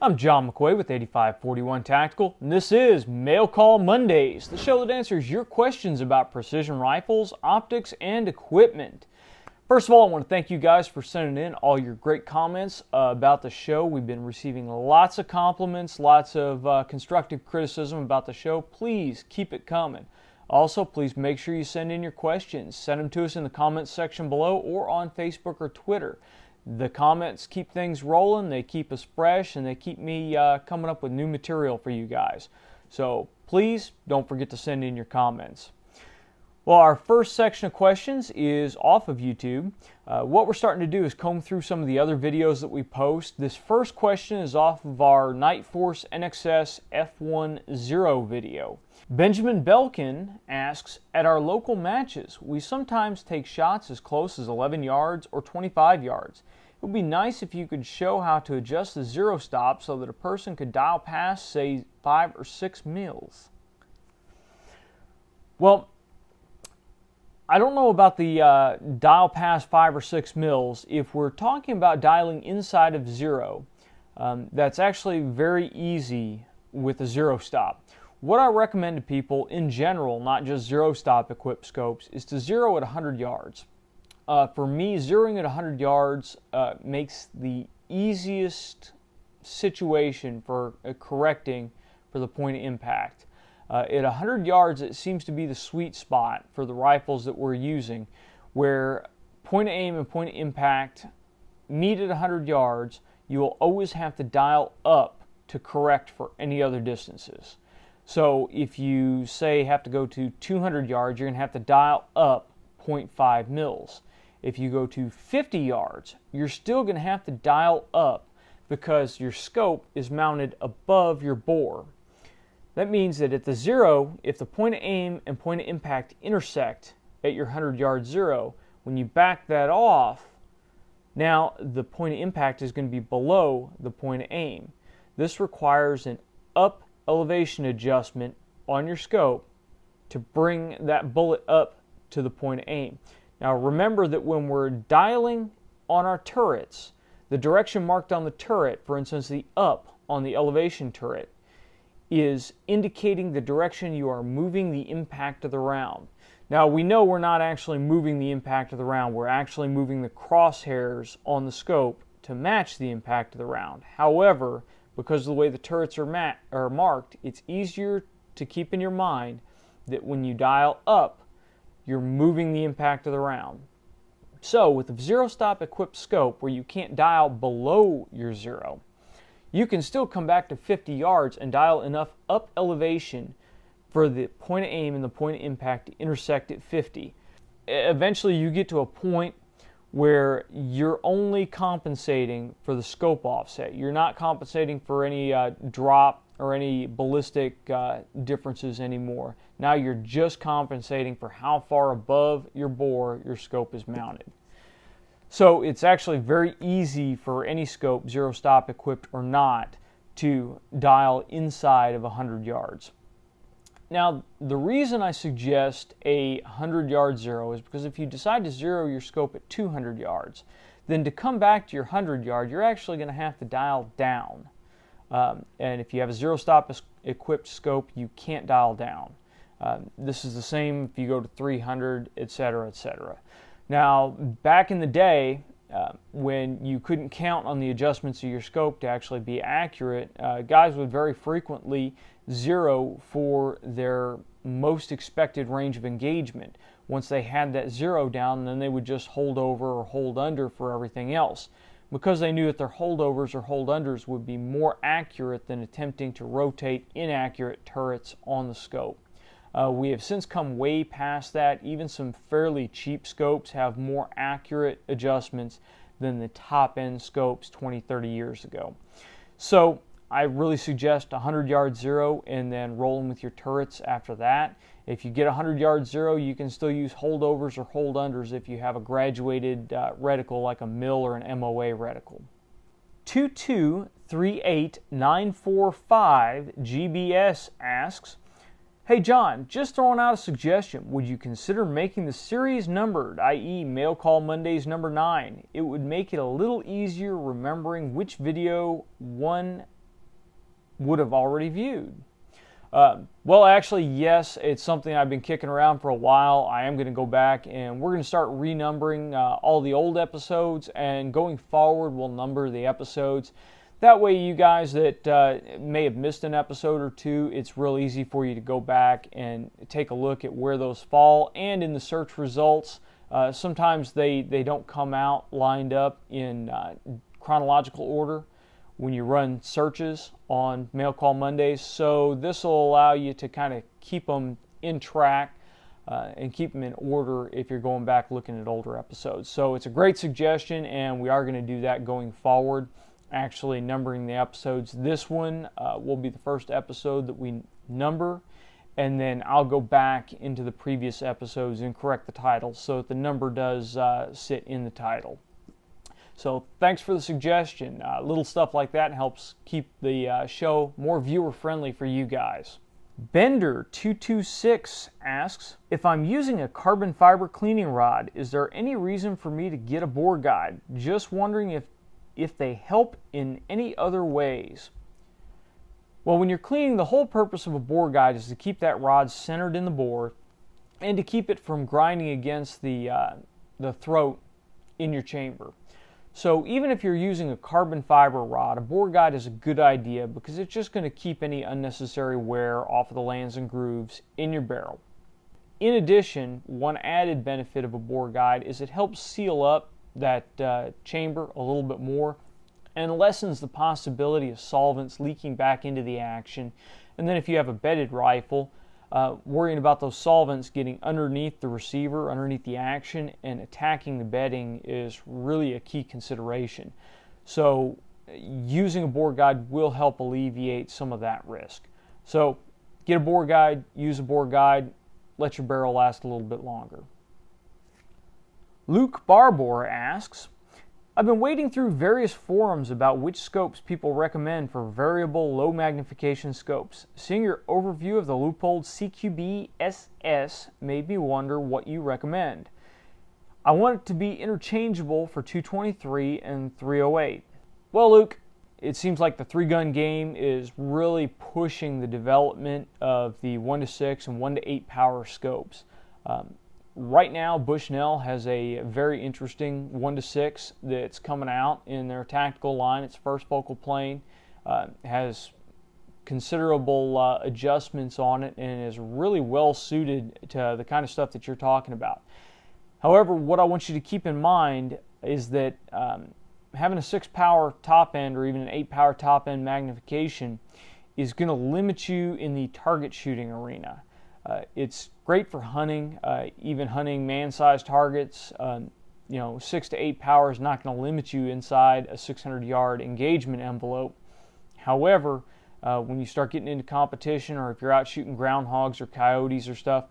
I'm John McQuay with 8541 Tactical, and this is Mail Call Mondays, the show that answers your questions about precision rifles, optics, and equipment. First of all, I want to thank you guys for sending in all your great comments about the show. We've been receiving lots of compliments, lots of constructive criticism about the show. Please keep it coming. Also, please make sure you send in your questions. Send them to us in the comments section below or on Facebook or Twitter. The comments keep things rolling, they keep us fresh, and they keep me coming up with new material for you guys. So please don't forget to send in your comments. Well, our first section of questions is off of YouTube. What we're starting to do is comb through some of the other videos that we post. This first question is off of our Night Force NXS F10 video. Benjamin Belkin asks, at our local matches, we sometimes take shots as close as 11 yards or 25 yards. It would be nice if you could show how to adjust the zero stop so that a person could dial past, say, 5 or 6 mils. Well, I don't know about the dial past 5 or 6 mils. If we're talking about dialing inside of zero, that's actually very easy with a zero stop. What I recommend to people in general, not just zero stop equipped scopes, is to zero at 100 yards. For me, zeroing at 100 yards makes the easiest situation for correcting for the point of impact. At 100 yards, it seems to be the sweet spot for the rifles that we're using, where point of aim and point of impact meet at 100 yards. You will always have to dial up to correct for any other distances. So if you, say, have to go to 200 yards, you're going to have to dial up 0.5 mils. If you go to 50 yards, you're still going to have to dial up because your scope is mounted above your bore. That means that at the zero, if the point of aim and point of impact intersect at your 100-yard zero, when you back that off, now the point of impact is going to be below the point of aim. This requires an up elevation adjustment on your scope to bring that bullet up to the point of aim. Now remember that when we're dialing on our turrets, the direction marked on the turret, for instance the up on the elevation turret, is indicating the direction you are moving the impact of the round. Now we know we're not actually moving the impact of the round, we're actually moving the crosshairs on the scope to match the impact of the round. However, because of the way the turrets are marked, it's easier to keep in your mind that when you dial up, you're moving the impact of the round. So with a zero stop equipped scope where you can't dial below your zero, you can still come back to 50 yards and dial enough up elevation for the point of aim and the point of impact to intersect at 50. Eventually you get to a point where you're only compensating for the scope offset. You're not compensating for any drop or any ballistic differences anymore. Now you're just compensating for how far above your bore your scope is mounted. So it's actually very easy for any scope, zero stop equipped or not, to dial inside of 100 yards. Now, the reason I suggest a 100-yard zero is because if you decide to zero your scope at 200 yards, then to come back to your 100-yard, you're actually going to have to dial down. And if you have a zero-stop equipped scope, you can't dial down. This is the same if you go to 300, etc., etc. Now, back in the day, when you couldn't count on the adjustments of your scope to actually be accurate, guys would very frequently zero for their most expected range of engagement. Once they had that zero down, then they would just hold over or hold under for everything else, because they knew that their holdovers or hold unders would be more accurate than attempting to rotate inaccurate turrets on the scope. We have since come way past that. Even some fairly cheap scopes have more accurate adjustments than the top-end scopes 20-30 years ago. So I really suggest a 100-yard zero and then rolling with your turrets after that. If you get a 100-yard zero, you can still use holdovers or hold unders if you have a graduated reticle like a MIL or an MOA reticle. 2238945 GBS asks, Hey John, just throwing out a suggestion. Would you consider making the series numbered, i.e. Mail Call Mondays number 9? It would make it a little easier remembering which video one would have already viewed. Well, actually, yes, it's something I've been kicking around for a while. I am going to go back and we're going to start renumbering all the old episodes, and going forward, we'll number the episodes. That way, you guys that may have missed an episode or two, it's real easy for you to go back and take a look at where those fall. And in the search results, sometimes they don't come out lined up in chronological order when you run searches on Mail Call Mondays. So this will allow you to kind of keep them in track and keep them in order if you're going back looking at older episodes. So it's a great suggestion, and we are going to do that going forward, actually numbering the episodes. This one will be the first episode that we number, and then I'll go back into the previous episodes and correct the title so that the number does sit in the title. So thanks for the suggestion. Little stuff like that helps keep the show more viewer-friendly for you guys. Bender226 asks, if I'm using a carbon fiber cleaning rod, is there any reason for me to get a bore guide? Just wondering if they help in any other ways. Well, when you're cleaning, the whole purpose of a bore guide is to keep that rod centered in the bore and to keep it from grinding against the throat in your chamber. So even if you're using a carbon fiber rod, a bore guide is a good idea because it's just going to keep any unnecessary wear off of the lands and grooves in your barrel. In addition, one added benefit of a bore guide is it helps seal up that chamber a little bit more and lessens the possibility of solvents leaking back into the action. And then if you have a bedded rifle, worrying about those solvents getting underneath the receiver, underneath the action, and attacking the bedding is really a key consideration. So using a bore guide will help alleviate some of that risk. So get a bore guide, use a bore guide, let your barrel last a little bit longer. Luke Barbour asks, I've been wading through various forums about which scopes people recommend for variable low magnification scopes. Seeing your overview of the Leupold CQB SS made me wonder what you recommend. I want it to be interchangeable for 223 and 308. Well, Luke, it seems like the 3-gun game is really pushing the development of the 1-6 and 1-8 power scopes. Right now, Bushnell has a very interesting 1-6 that's coming out in their tactical line. Its first focal plane has considerable adjustments on it and is really well suited to the kind of stuff that you're talking about. However, what I want you to keep in mind is that having a 6-power top end or even an 8-power top end magnification is going to limit you in the target shooting arena. It's great for hunting, even hunting man-sized targets. 6 to 8 power is not going to limit you inside a 600-yard engagement envelope. However, when you start getting into competition, or if you're out shooting groundhogs or coyotes or stuff,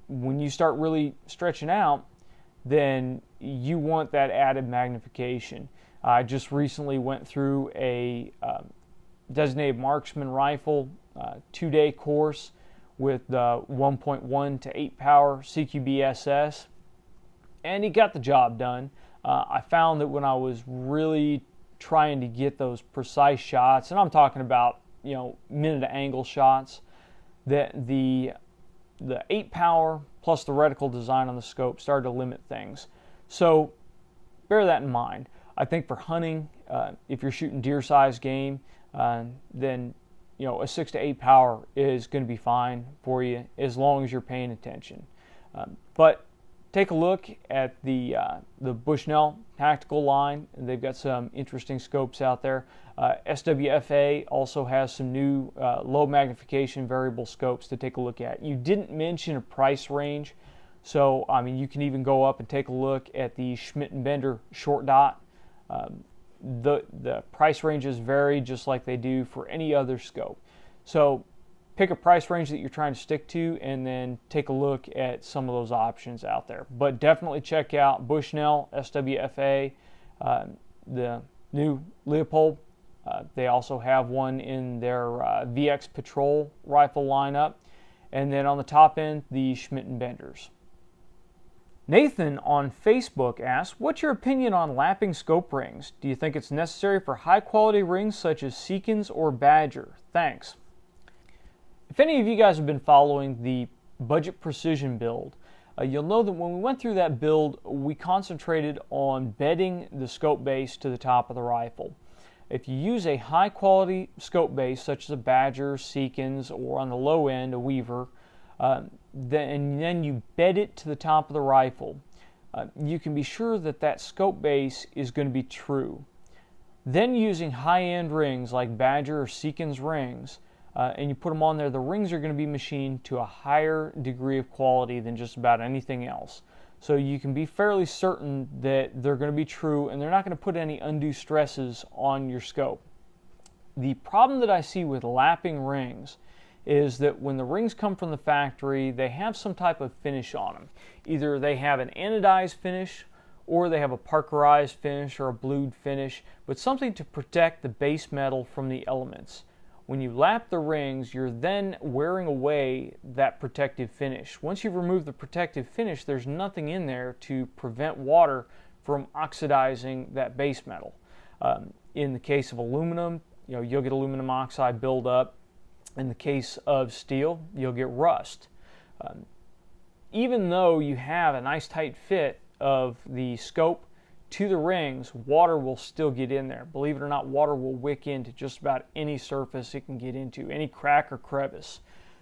when you start really stretching out, then you want that added magnification. I just recently went through a designated marksman rifle 2-day course with the 1.1 to 8 power CQB SS, and he got the job done. I found that when I was really trying to get those precise shots, and I'm talking about minute angle shots, that the 8 power plus the reticle design on the scope started to limit things. So bear that in mind. I think for hunting, if you're shooting deer-sized game, then a 6 to 8 power is going to be fine for you as long as you're paying attention. But take a look at the Bushnell tactical line. They've got some interesting scopes out there. SWFA also has some new low magnification variable scopes to take a look at. You didn't mention a price range, so you can even go up and take a look at the Schmidt & Bender short dot. The price ranges vary just like they do for any other scope. So pick a price range that you're trying to stick to and then take a look at some of those options out there. But definitely check out Bushnell, SWFA, the new Leupold. They also have one in their VX Patrol rifle lineup. And then on the top end, the Schmidt & Benders. Nathan on Facebook asks, what's your opinion on lapping scope rings? Do you think it's necessary for high quality rings such as Seekins or Badger? Thanks. If any of you guys have been following the budget precision build, you'll know that when we went through that build, we concentrated on bedding the scope base to the top of the rifle. If you use a high quality scope base such as a Badger, Seekins, or on the low end a Weaver, then you bed it to the top of the rifle, you can be sure that that scope base is going to be true. Then using high-end rings like Badger or Seekins rings, and you put them on there, the rings are going to be machined to a higher degree of quality than just about anything else. So you can be fairly certain that they're going to be true and they're not going to put any undue stresses on your scope. The problem that I see with lapping rings is that when the rings come from the factory, they have some type of finish on them. Either they have an anodized finish, or they have a parkerized finish or a blued finish, but something to protect the base metal from the elements. When you lap the rings, you're then wearing away that protective finish. Once you've removed the protective finish, there's nothing in there to prevent water from oxidizing that base metal. In the case of aluminum, you'll get aluminum oxide buildup. In the case of steel, you'll get rust. Even though you have a nice tight fit of the scope to the rings, water will still get in there. Believe it or not, water will wick into just about any surface it can get into, any crack or crevice.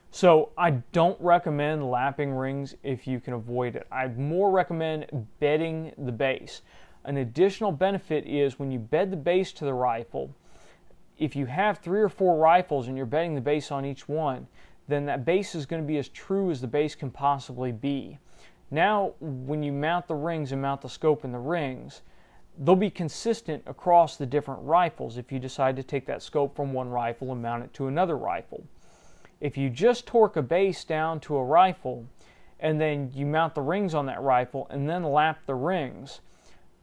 So I don't recommend lapping rings if you can avoid it. I'd more recommend bedding the base. An additional benefit is when you bed the base to the rifle, if you have 3 or 4 rifles and you're bedding the base on each one, then that base is going to be as true as the base can possibly be. Now, when you mount the rings and mount the scope in the rings, they'll be consistent across the different rifles if you decide to take that scope from one rifle and mount it to another rifle. If you just torque a base down to a rifle and then you mount the rings on that rifle and then lap the rings,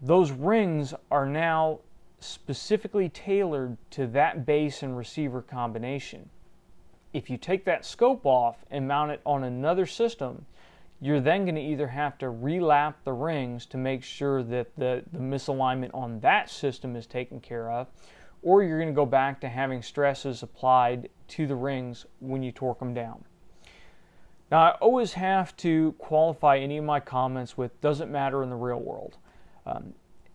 those rings are now specifically tailored to that base and receiver combination. If you take that scope off and mount it on another system, you're then going to either have to relap the rings to make sure that the misalignment on that system is taken care of, or you're going to go back to having stresses applied to the rings when you torque them down. Now, I always have to qualify any of my comments with doesn't matter in the real world.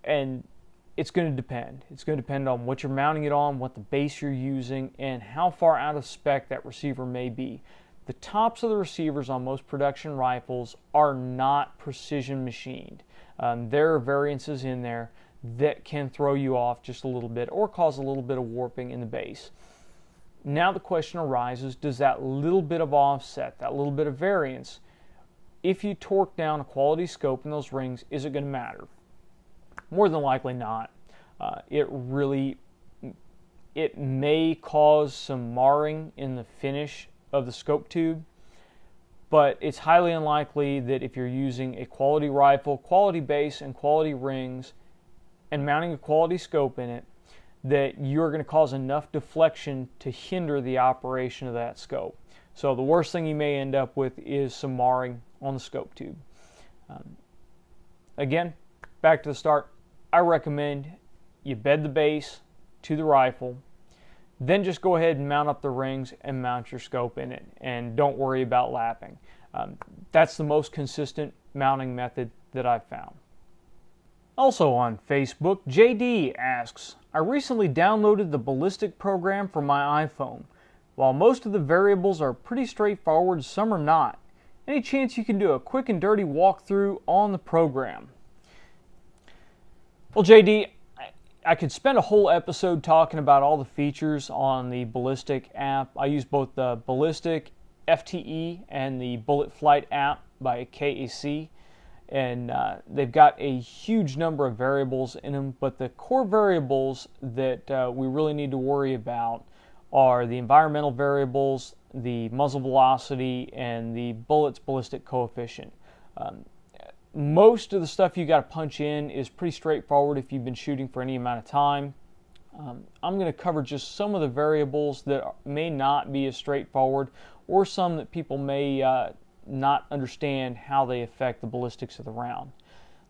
And it's going to depend. It's going to depend on what you're mounting it on, what the base you're using, and how far out of spec that receiver may be. The tops of the receivers on most production rifles are not precision machined. There are variances in there that can throw you off just a little bit or cause a little bit of warping in the base. Now the question arises, does that little bit of offset, that little bit of variance, if you torque down a quality scope in those rings, is it going to matter? More than likely not. It may cause some marring in the finish of the scope tube, but it's highly unlikely that if you're using a quality rifle, quality base, and quality rings, and mounting a quality scope in it, that you're going to cause enough deflection to hinder the operation of that scope. So the worst thing you may end up with is some marring on the scope tube. Again, back to the start, I recommend you bed the base to the rifle, then just go ahead and mount up the rings and mount your scope in it, and don't worry about lapping. That's the most consistent mounting method that I've found. Also on Facebook, JD asks, I recently downloaded the Ballistic program for my iPhone. While most of the variables are pretty straightforward, some are not. Any chance you can do a quick and dirty walkthrough on the program? Well, JD, I could spend a whole episode talking about all the features on the Ballistic app. I use both the Ballistic FTE and the Bullet Flight app by KAC, and they've got a huge number of variables in them, but the core variables that we really need to worry about are the environmental variables, the muzzle velocity, and the bullet's ballistic coefficient. Most of the stuff you got to punch in is pretty straightforward if you've been shooting for any amount of time. I'm going to cover just some of the variables that may not be as straightforward, or some that people may not understand how they affect the ballistics of the round.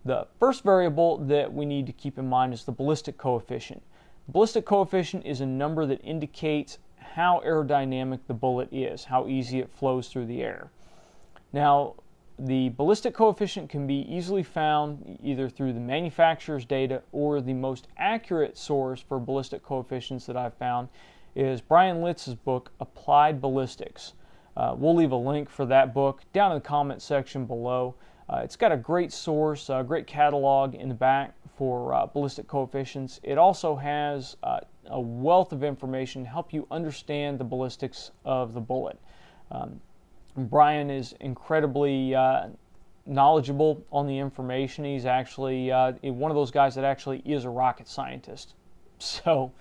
The first variable that we need to keep in mind is the ballistic coefficient. The ballistic coefficient is a number that indicates how aerodynamic the bullet is, how easy it flows through the air. Now, the ballistic coefficient can be easily found either through the manufacturer's data, or the most accurate source for ballistic coefficients that I've found is Brian Litz's book, Applied Ballistics. We'll leave a link for that book down in the comment section below. It's got a great source, a great catalog in the back for ballistic coefficients. It also has a wealth of information to help you understand the ballistics of the bullet. Brian is incredibly knowledgeable on the information. He's actually one of those guys that actually is a rocket scientist. So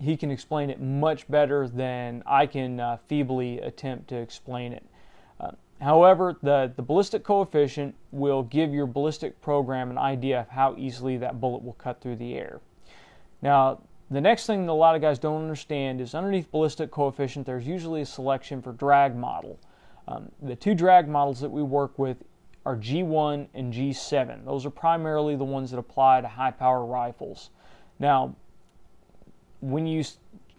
he can explain it much better than I can feebly attempt to explain it. However, the ballistic coefficient will give your ballistic program an idea of how easily that bullet will cut through the air. Now, the next thing that a lot of guys don't understand is underneath ballistic coefficient, there's usually a selection for drag model. The two drag models that we work with are G1 and G7. Those are primarily the ones that apply to high-power rifles. Now, when you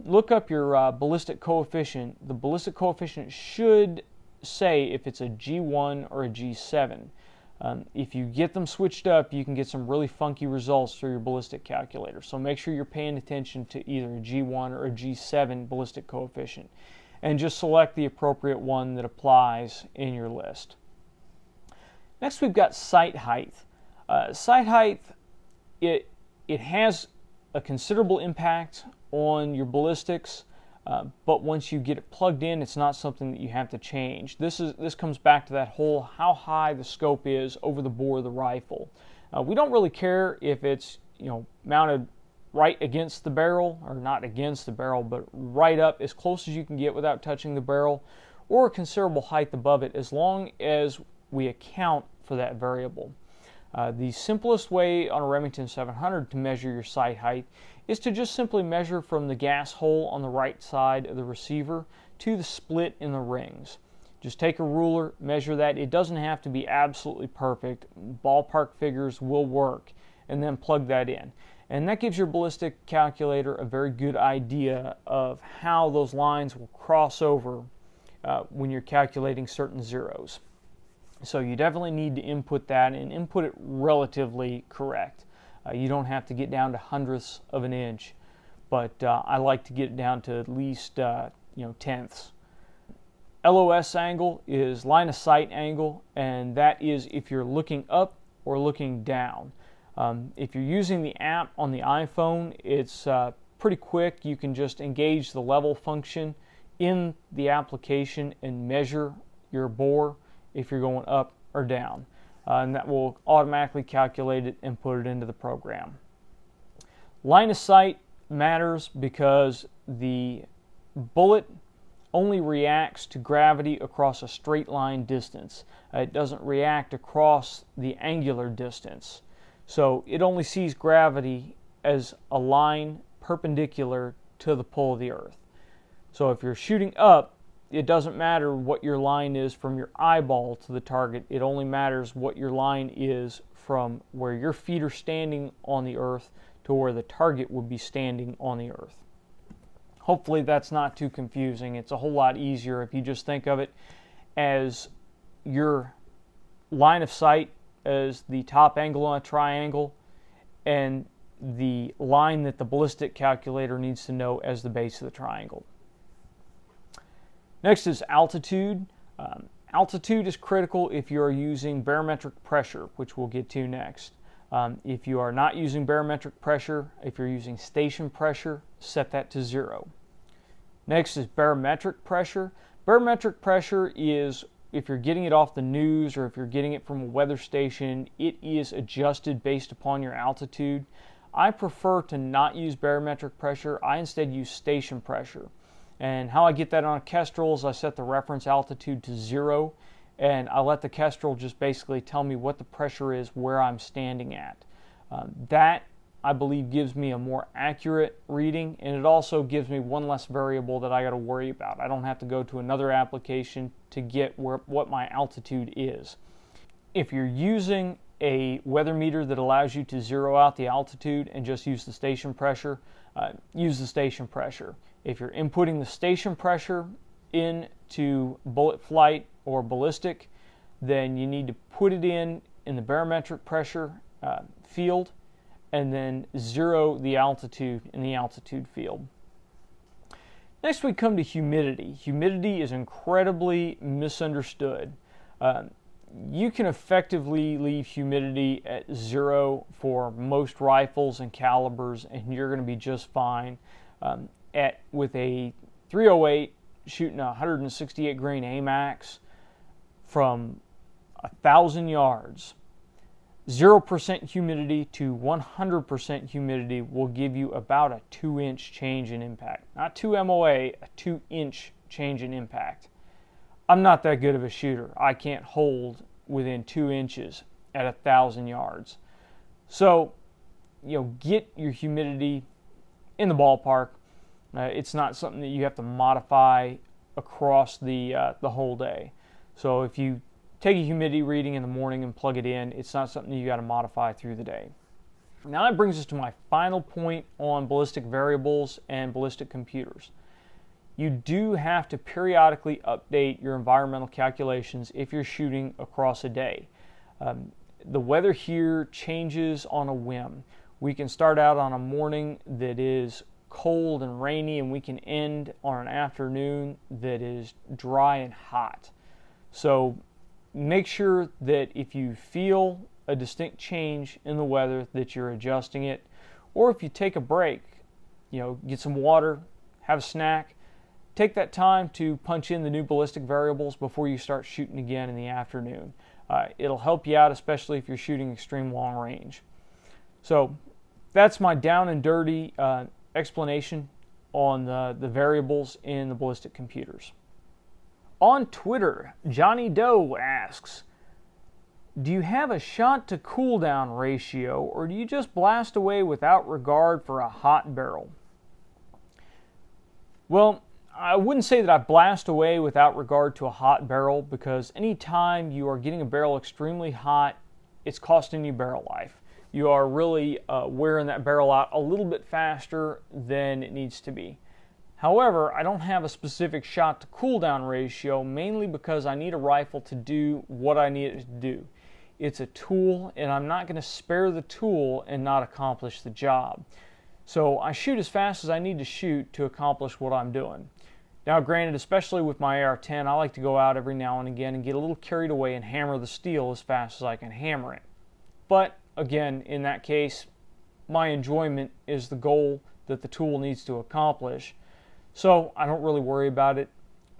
look up your ballistic coefficient, the ballistic coefficient should say if it's a G1 or a G7. If you get them switched up, you can get some really funky results through your ballistic calculator. So make sure you're paying attention to either a G1 or a G7 ballistic coefficient, and just select the appropriate one that applies in your list. Next, we've got sight height. Sight height, it has a considerable impact on your ballistics. But once you get it plugged in, it's not something that you have to change. This comes back to that whole how high the scope is over the bore of the rifle. We don't really care if it's mounted right against the barrel, or not against the barrel, but right up as close as you can get without touching the barrel, or a considerable height above it, as long as we account for that variable. The simplest way on a Remington 700 to measure your sight height is to just simply measure from the gas hole on the right side of the receiver to the split in the rings. Just take a ruler, measure that. It doesn't have to be absolutely perfect. Ballpark figures will work, and then plug that in. And that gives your ballistic calculator a very good idea of how those lines will cross over when you're calculating certain zeros. So you definitely need to input that, and input it relatively correct. You don't have to get down to hundredths of an inch, but I like to get it down to at least tenths. LOS angle is line of sight angle, and that is if you're looking up or looking down. If you're using the app on the iPhone, it's pretty quick. You can just engage the level function in the application and measure your bore if you're going up or down. And that will automatically calculate it and put it into the program. Line of sight matters because the bullet only reacts to gravity across a straight line distance. It doesn't react across the angular distance. So it only sees gravity as a line perpendicular to the pull of the earth. So if you're shooting up, it doesn't matter what your line is from your eyeball to the target. It only matters what your line is from where your feet are standing on the earth to where the target would be standing on the earth. Hopefully that's not too confusing. It's a whole lot easier if you just think of it as your line of sight as the top angle on a triangle, and the line that the ballistic calculator needs to know as the base of the triangle. Next is altitude. Altitude is critical if you are using barometric pressure, which we'll get to next. If you are not using barometric pressure, if you're using station pressure, set that to 0. Next is barometric pressure. Barometric pressure is if you're getting it off the news or if you're getting it from a weather station, it is adjusted based upon your altitude. I prefer to not use barometric pressure. I instead use station pressure. And how I get that on a Kestrel is I set the reference altitude to 0, and I let the Kestrel just basically tell me what the pressure is where I'm standing at. That I believe gives me a more accurate reading, and it also gives me one less variable that I got to worry about. I don't have to go to another application to get what my altitude is. If you're using a weather meter that allows you to zero out the altitude and just use the station pressure, use the station pressure. If you're inputting the station pressure into Bullet Flight or Ballistic, then you need to put it in the barometric pressure field, and then zero the altitude in the altitude field. Next we come to humidity. Humidity is incredibly misunderstood. You can effectively leave humidity at 0 for most rifles and calibers, and you're going to be just fine. With a 308 shooting a 168 grain AMAX from 1,000 yards, 0% humidity to 100% humidity will give you about a 2-inch change in impact. Not 2 MOA, a 2-inch change in impact. I'm not that good of a shooter. I can't hold within 2 inches at 1,000 yards. So, get your humidity in the ballpark. It's not something that you have to modify across the whole day. So if you take a humidity reading in the morning and plug it in, it's not something you got to modify through the day. Now that brings us to my final point on ballistic variables and ballistic computers. You do have to periodically update your environmental calculations if you're shooting across a day. The weather here changes on a whim. We can start out on a morning that is cold and rainy, and we can end on an afternoon that is dry and hot. So make sure that if you feel a distinct change in the weather that you're adjusting it, or if you take a break, get some water, have a snack, take that time to punch in the new ballistic variables before you start shooting again in the afternoon. It'll help you out, especially if you're shooting extreme long range. So that's my down and dirty explanation on the variables in the ballistic computers. On Twitter, Johnny Doe asks, do you have a shot to cooldown ratio, or do you just blast away without regard for a hot barrel? Well, I wouldn't say that I blast away without regard to a hot barrel, because anytime you are getting a barrel extremely hot, it's costing you barrel life. You are really wearing that barrel out a little bit faster than it needs to be. However, I don't have a specific shot to cooldown ratio, mainly because I need a rifle to do what I need it to do. It's a tool, and I'm not going to spare the tool and not accomplish the job. So I shoot as fast as I need to shoot to accomplish what I'm doing. Now granted, especially with my AR-10, I like to go out every now and again and get a little carried away and hammer the steel as fast as I can hammer it. But again, in that case, my enjoyment is the goal that the tool needs to accomplish. So I don't really worry about it.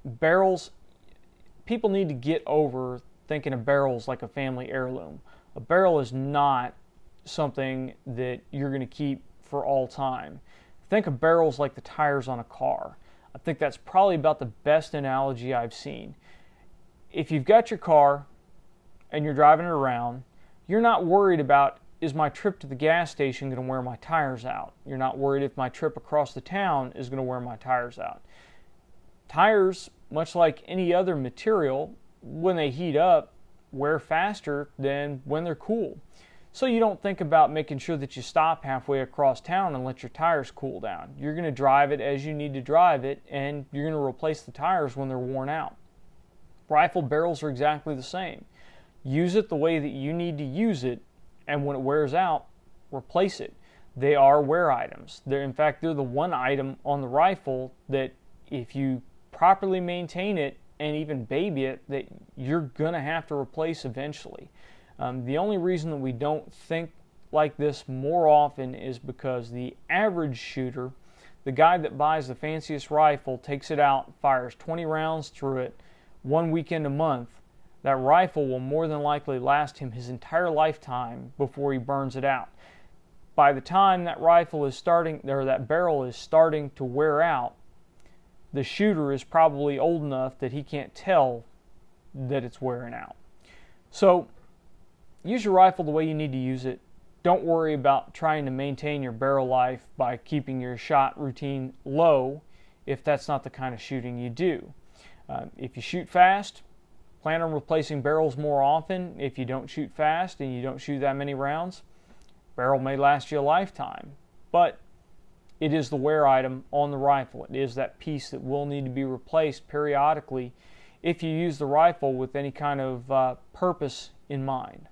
Barrels, people need to get over thinking of barrels like a family heirloom. A barrel is not something that you're going to keep for all time. Think of barrels like the tires on a car. I think that's probably about the best analogy I've seen. If you've got your car and you're driving it around, you're not worried about, is my trip to the gas station going to wear my tires out? You're not worried if my trip across the town is going to wear my tires out. Tires, much like any other material, when they heat up, wear faster than when they're cool. So you don't think about making sure that you stop halfway across town and let your tires cool down. You're going to drive it as you need to drive it, and you're going to replace the tires when they're worn out. Rifle barrels are exactly the same. Use it the way that you need to use it, and when it wears out, replace it. They are wear items. In fact, they're the one item on the rifle that if you properly maintain it and even baby it, that you're going to have to replace eventually. The only reason that we don't think like this more often is because the average shooter, the guy that buys the fanciest rifle, takes it out, fires 20 rounds through it 1 weekend a month. That rifle will more than likely last him his entire lifetime before he burns it out. By the time that rifle is starting, or that barrel is starting to wear out, the shooter is probably old enough that he can't tell that it's wearing out. So use your rifle the way you need to use it. don't worry about trying to maintain your barrel life by keeping your shot routine low if that's not the kind of shooting you do. If you shoot fast, plan on replacing barrels more often. If you don't shoot fast and you don't shoot that many rounds, barrel may last you a lifetime, but it is the wear item on the rifle. It is that piece that will need to be replaced periodically if you use the rifle with any kind of purpose in mind.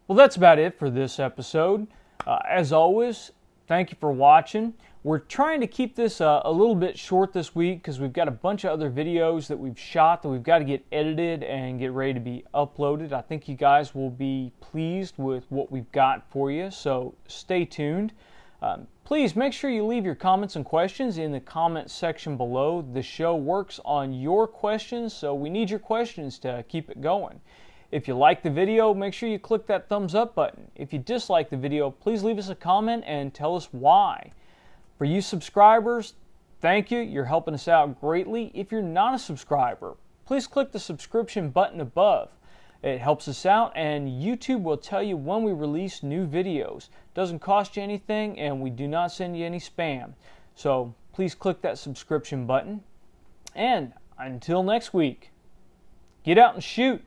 Well, that's about it for this episode. As always, thank you for watching. We're trying to keep this a little bit short this week because we've got a bunch of other videos that we've shot that we've got to get edited and get ready to be uploaded. I think you guys will be pleased with what we've got for you, so stay tuned. Please make sure you leave your comments and questions in the comment section below. The show works on your questions, so we need your questions to keep it going. If you like the video, make sure you click that thumbs up button. If you dislike the video, please leave us a comment and tell us why. For you subscribers, thank you. You're helping us out greatly. If you're not a subscriber, please click the subscription button above. It helps us out, and YouTube will tell you when we release new videos. Doesn't cost you anything, and we do not send you any spam. So please click that subscription button. And until next week, get out and shoot.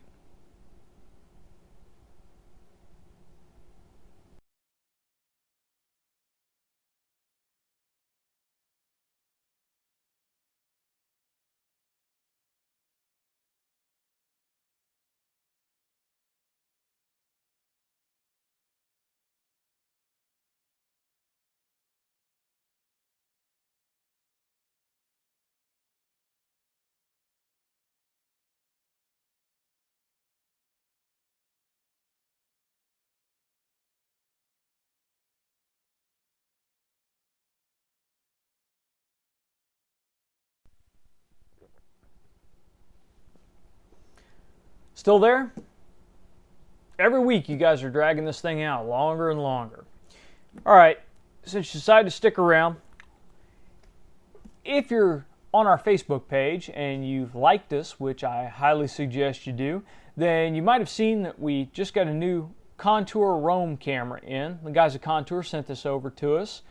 Still there? Every week you guys are dragging this thing out longer and longer. Alright, since you decided to stick around, if you're on our Facebook page and you've liked us, which I highly suggest you do, then you might have seen that we just got a new Contour Roam camera in. The guys at Contour sent this over to us.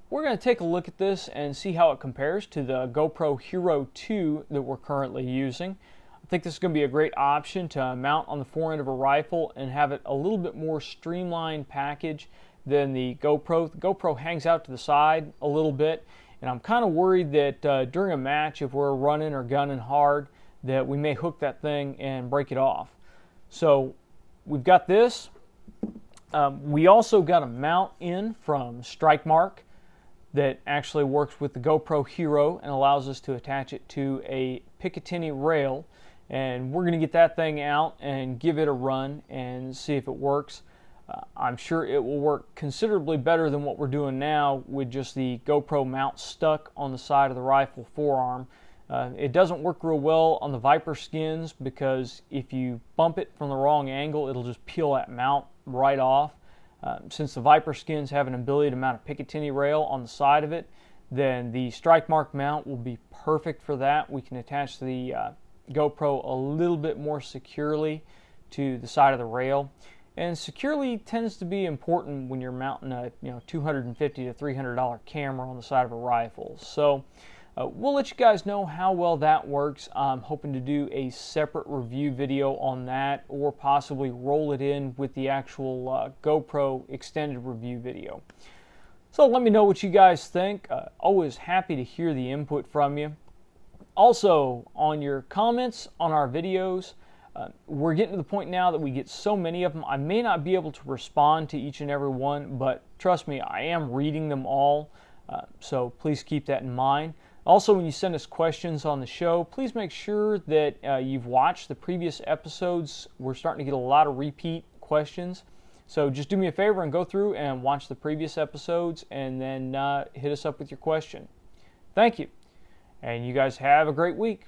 We're going to take a look at this and see how it compares to the GoPro Hero 2 that we're currently using. I think this is going to be a great option to mount on the forend of a rifle and have it a little bit more streamlined package than the GoPro. The GoPro hangs out to the side a little bit, and I'm kind of worried that during a match, if we're running or gunning hard, that we may hook that thing and break it off. So we've got this. We also got a mount in from Strike Mark that actually works with the GoPro Hero and allows us to attach it to a Picatinny rail. And we're going to get that thing out and give it a run and see if it works. I'm sure it will work considerably better than what we're doing now with just the GoPro mount stuck on the side of the rifle forearm. It doesn't work real well on the Viper skins because if you bump it from the wrong angle, it'll just peel that mount right off. Since the Viper skins have an ability to mount a Picatinny rail on the side of it, then the Strike Mark mount will be perfect for that. We can attach the GoPro a little bit more securely to the side of the rail, and securely tends to be important when you're mounting a $250 to $300 camera on the side of a rifle. So we'll let you guys know how well that works. I'm hoping to do a separate review video on that, or possibly roll it in with the actual GoPro extended review video. So let me know what you guys think. Always happy to hear the input from you. Also, on your comments on our videos, we're getting to the point now that we get so many of them, I may not be able to respond to each and every one, but trust me, I am reading them all, so please keep that in mind. Also, when you send us questions on the show, please make sure that you've watched the previous episodes. We're starting to get a lot of repeat questions, so just do me a favor and go through and watch the previous episodes and then hit us up with your question. Thank you. And you guys have a great week.